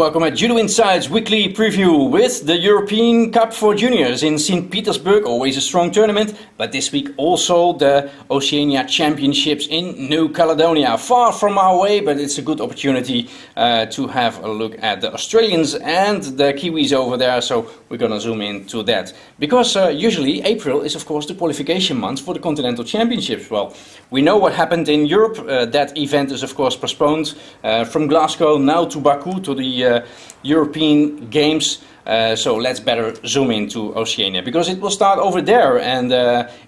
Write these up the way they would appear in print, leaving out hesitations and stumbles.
welcome at Judo Inside's weekly preview with the European Cup for Juniors in St. Petersburg. Always a strong tournament, but this week also the Oceania Championships in New Caledonia. Far from our way, but it's a good opportunity to have a look at the Australians and the Kiwis over there. So we're gonna zoom into that. Because usually April is of course the qualification month for the Continental Championships. Well, we know what happened in Europe. That event is of course postponed from Glasgow now to Baku, to the European Games. So let's better zoom into Oceania, because it will start over there. And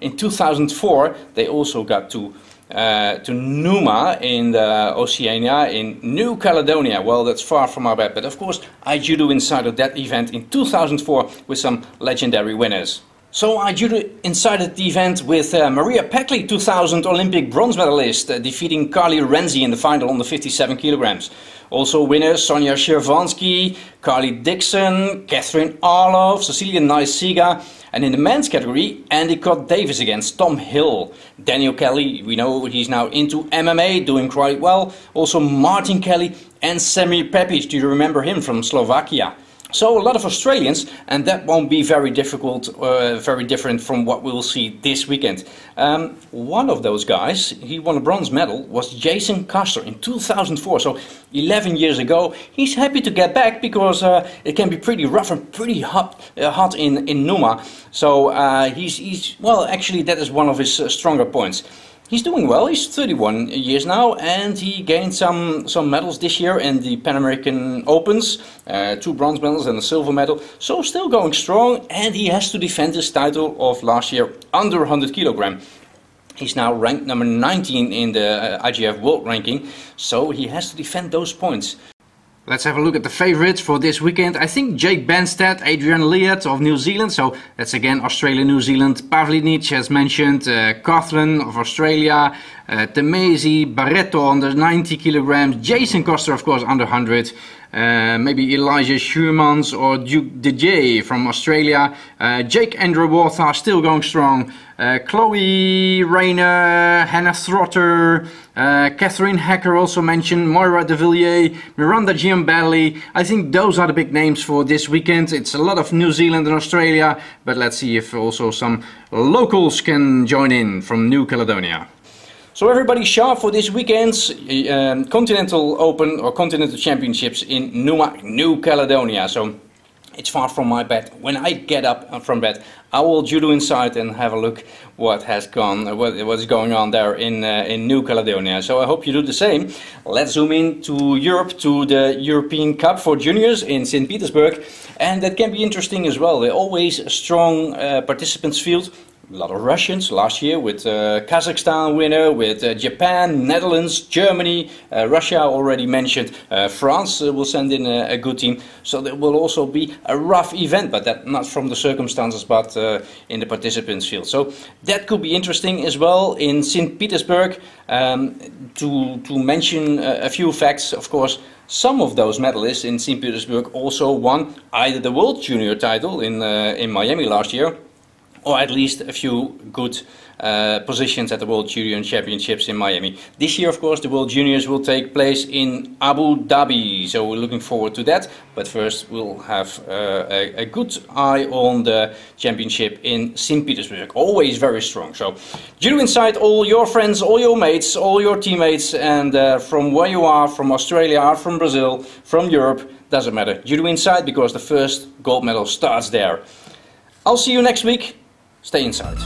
in 2004 they also got to Nouma in the Oceania in New Caledonia. Well, that's far from our bed, but of course I judo inside of that event in 2004 with some legendary winners. So I judo inside the event with Maria Peckley, 2000 Olympic bronze medalist, defeating Carly Renzi in the final on the 57 kilograms. Also winners Sonia Shervansky, Carly Dixon, Catherine Arloff, Cecilia Naisiga, and in the men's category, Andy Cott Davis against Tom Hill. Daniel Kelly, we know he's now into MMA, doing quite well. Also Martin Kelly and Semir Pepic, do you remember him from Slovakia? So a lot of Australians, and that won't be very difficult, very different from what we'll see this weekend. One of those guys, he won a bronze medal, was Jason Koster in 2004, so 11 years ago. He's happy to get back because it can be pretty rough and pretty hot in Nouma. So well, actually that is one of his stronger points. He's doing well. He's 31 years now, and he gained some medals this year in the Pan American Opens, 2 bronze medals and a silver medal. So still going strong, and he has to defend his title of last year under 100 kilogram. He's now ranked number 19 in the IGF World Ranking, so he has to defend those points. Let's have a look at the favorites for this weekend. I think Jake Benstead, Adrian Liat of New Zealand, so that's again Australia, New Zealand. Pavlinic, as mentioned, Cawthron of Australia, Temesi, Barreto under 90 kilograms, Jason Koster, of course, under 100. Maybe Elijah Schuurmans or Duke DJ from Australia. Jake Andrewartha still going strong. Chloe Rayner, Hannah Throtter, Catherine Hacker also mentioned, Moira de Villiers, Miranda Giambelli. I think those are the big names for this weekend. It's a lot of New Zealand and Australia, but let's see if also some locals can join in from New Caledonia. So everybody sharp for this weekend's Continental Open or Continental Championships in Nouma, New Caledonia. So it's far from my bed. When I get up from bed, I will judo inside and have a look what is going on there in New Caledonia. So I hope you do the same. Let's zoom in to Europe, to the European Cup for Juniors in St. Petersburg, and that can be interesting as well. They're always a strong participants field. A lot of Russians last year, with Kazakhstan winner, with Japan, Netherlands, Germany, Russia already mentioned. France will send in a good team. So there will also be a rough event, but that not from the circumstances, but in the participants field. So that could be interesting as well in St. Petersburg. To mention a few facts, of course, some of those medalists in St. Petersburg also won either the World Junior title in Miami last year, or at least a few good positions at the World Junior Championships in Miami. This year, of course, the World Juniors will take place in Abu Dhabi, so we're looking forward to that. But first, we'll have a good eye on the championship in St. Petersburg. Always very strong. So, Judo Inside, all your friends, all your mates, all your teammates, and from where you are, from Australia, from Brazil, from Europe, doesn't matter. Judo Inside, because the first gold medal starts there. I'll see you next week. Stay inside.